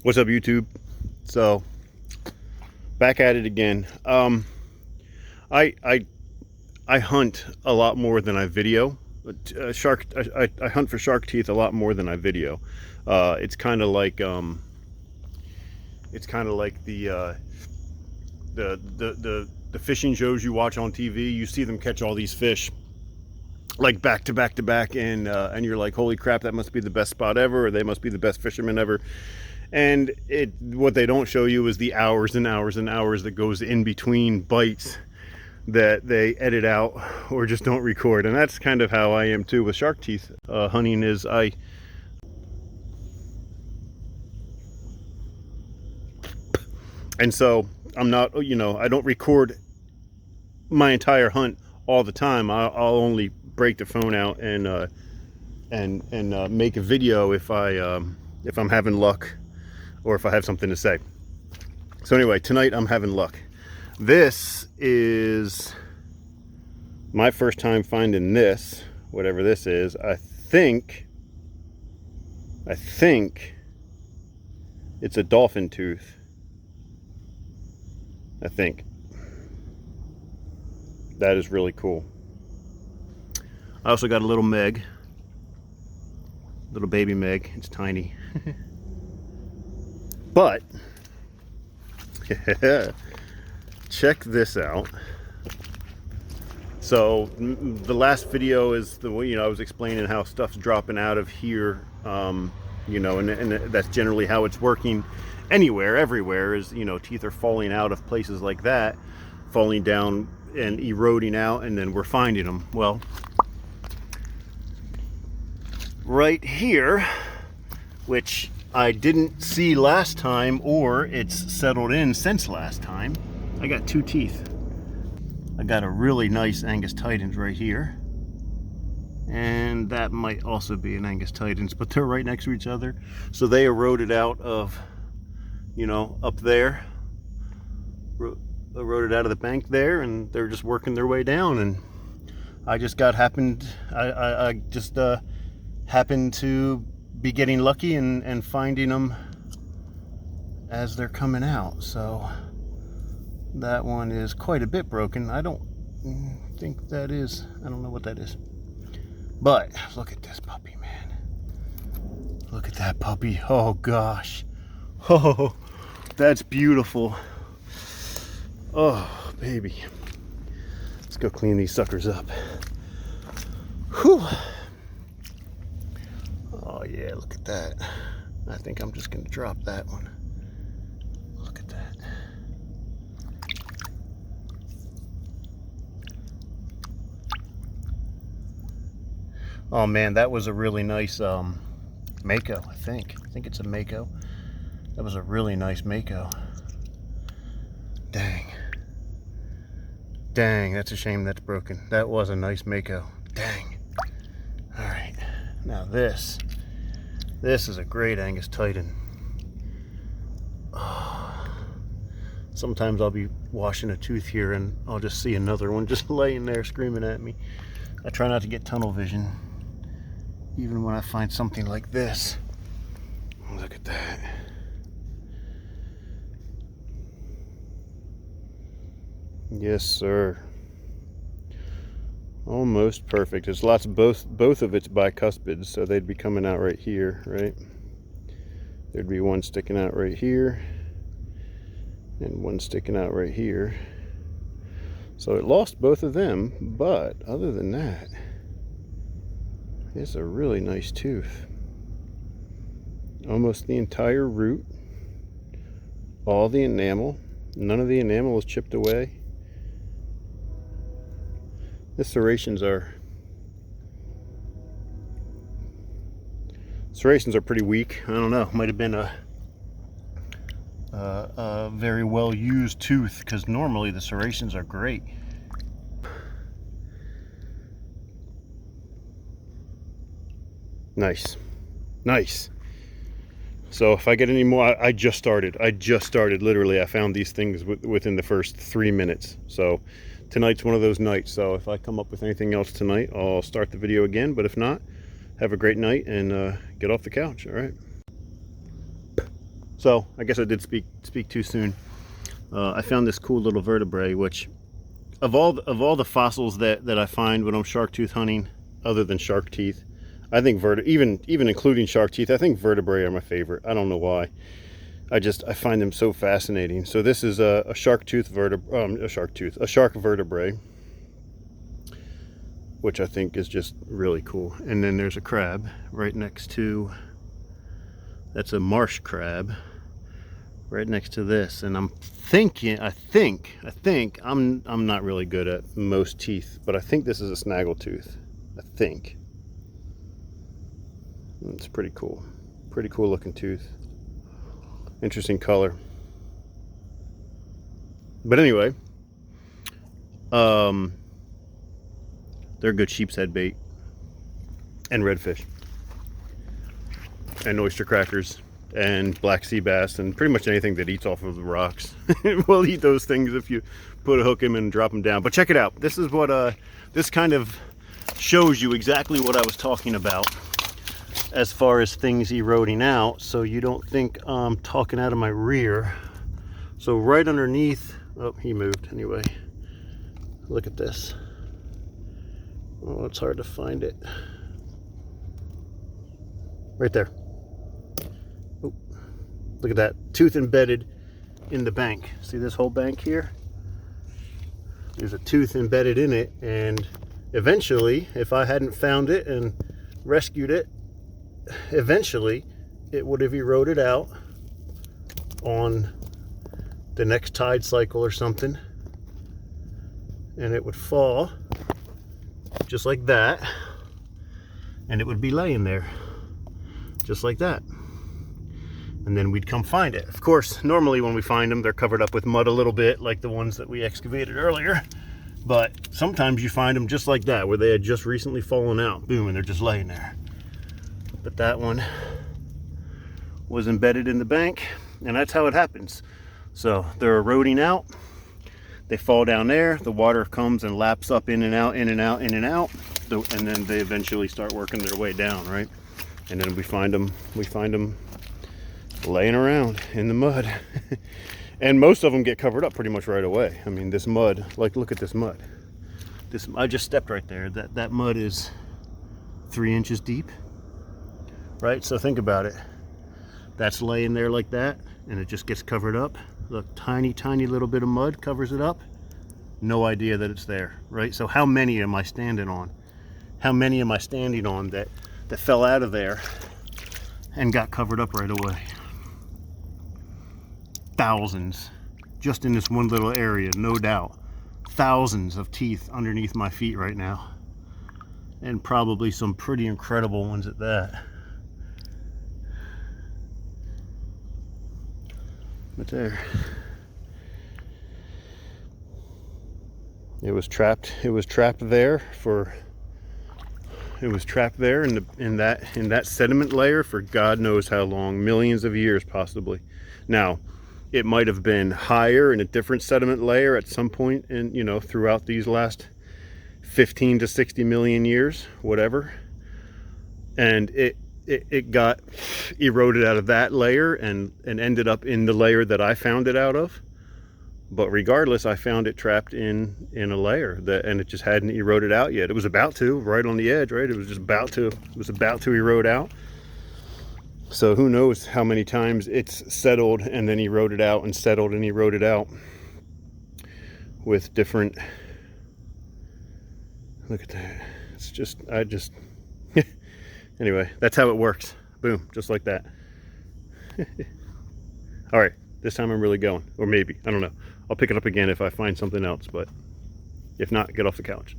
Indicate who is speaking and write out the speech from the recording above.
Speaker 1: What's up, YouTube? So back at it again. I hunt a lot more than I video. I hunt for shark teeth a lot more than I video. It's kind of like the fishing shows you watch on TV. You see them catch all these fish like back to back to back, and you're like, holy crap, that must be the best spot ever, or they must be the best fishermen ever. And what they don't show you is the hours and hours and hours that goes in between bites that they edit out or just don't record. And that's kind of how I am too with shark teeth hunting. Is and so I'm not, I don't record my entire hunt all the time. I'll only break the phone out and make a video if I'm having luck, or if I have something to say. So anyway, tonight I'm having luck. This is my first time finding this, whatever this is. I think it's a dolphin tooth. I think. That is really cool. I also got a little Meg. Little baby Meg. It's tiny. But check this out. So the last video is the way, I was explaining how stuff's dropping out of here, and that's generally how it's working anywhere, everywhere, is, teeth are falling out of places like that, falling down and eroding out, and then we're finding them. Well, right here, which I didn't see last time, or it's settled in since last time, I got two teeth. I got a really nice Angustiden right here, and that might also be an Angustiden, but they're right next to each other. So they eroded out of, up there, eroded out of the bank there, and they're just working their way down. And I just happened to be getting lucky and finding them as they're coming out. So that one is quite a bit broken. I don't think that is, I don't know what that is. But look at this puppy, man. Look at that puppy. Oh gosh. Oh, that's beautiful. Oh, baby. Let's go clean these suckers up. Whew. Oh yeah, look at that. I think I'm just gonna drop that one. Look at that. Oh man, that was a really nice Mako, I think. I think it's a Mako. That was a really nice Mako. Dang. Dang, that's a shame that's broken. That was a nice Mako. Dang. Alright. Now this is a great Angustiden. Oh. Sometimes I'll be washing a tooth here and I'll just see another one just laying there screaming at me. I try not to get tunnel vision, even when I find something like this. Look at that. Yes, sir. Almost perfect. There's lots of both of it's bicuspids, so they'd be coming out right here, right? There'd be one sticking out right here and one sticking out right here. So it lost both of them, but other than that, it's a really nice tooth. Almost the entire root, all the enamel, none of the enamel is chipped away. The serrations are pretty weak. I don't know, might have been a very well used tooth, because normally the serrations are great. Nice. So if I get any more, I just started literally. I found these things within the first 3 minutes. So tonight's one of those nights. So if I come up with anything else tonight, I'll start the video again. But if not, have a great night and get off the couch. All right. So I guess I did speak too soon. I found this cool little vertebrae, which of all the fossils that I find when I'm shark tooth hunting, other than shark teeth, I think even including shark teeth, I think vertebrae are my favorite. I don't know why. I find them so fascinating. So this is a shark vertebrae, which I think is just really cool. And then there's a crab right next to, that's a marsh crab right next to this. And I'm thinking, I think I'm not really good at most teeth, but I think this is a snaggletooth. I think. It's pretty cool looking tooth. Interesting color. But anyway, they're good sheep's head bait and redfish and oyster crackers and black sea bass and pretty much anything that eats off of the rocks. We'll eat those things if you put a hook in and drop them down. But check it out. This is what this kind of shows you exactly what I was talking about as far as things eroding out, so you don't think I'm talking out of my rear. So right underneath, oh, he moved anyway. Look at this. Oh, it's hard to find it. Right there. Oh, look at that tooth embedded in the bank. See this whole bank here? There's a tooth embedded in it, and eventually, if I hadn't found it and rescued it, eventually it would have eroded out on the next tide cycle or something, and it would fall just like that, and it would be laying there just like that, and then we'd come find it. Of course, normally when we find them, they're covered up with mud a little bit, like the ones that we excavated earlier, but sometimes you find them just like that, where they had just recently fallen out, boom, and they're just laying there. But that one was embedded in the bank, and that's how it happens. So they're eroding out, they fall down there, the water comes and laps up in and out, in and out, in and out, and then they eventually start working their way down, right? And then we find them laying around in the mud. And most of them get covered up pretty much right away. I mean, this mud, like, look at this mud. I just stepped right there. That mud is 3 inches deep. Right, so think about it. That's laying there like that, and it just gets covered up. Look, tiny little bit of mud covers it up. No idea that it's there, right? So how many am I standing on? How many am I standing on that fell out of there and got covered up right away? Thousands, just in this one little area, no doubt. Thousands of teeth underneath my feet right now, and probably some pretty incredible ones at that. But there, it was trapped there in that sediment layer for God knows how long, millions of years possibly. Now, it might have been higher in a different sediment layer at some point in, throughout these last 15 to 60 million years, whatever, and it got eroded out of that layer and ended up in the layer that I found it out of. But regardless, I found it trapped in a layer and it just hadn't eroded out yet. It was about to, right on the edge, right? It was about to erode out. So who knows how many times it's settled and then eroded out and settled and eroded out with different, look at that. It's just, anyway, that's how it works. Boom, just like that. All right, this time I'm really going, or maybe, I don't know. I'll pick it up again if I find something else, but if not, get off the couch.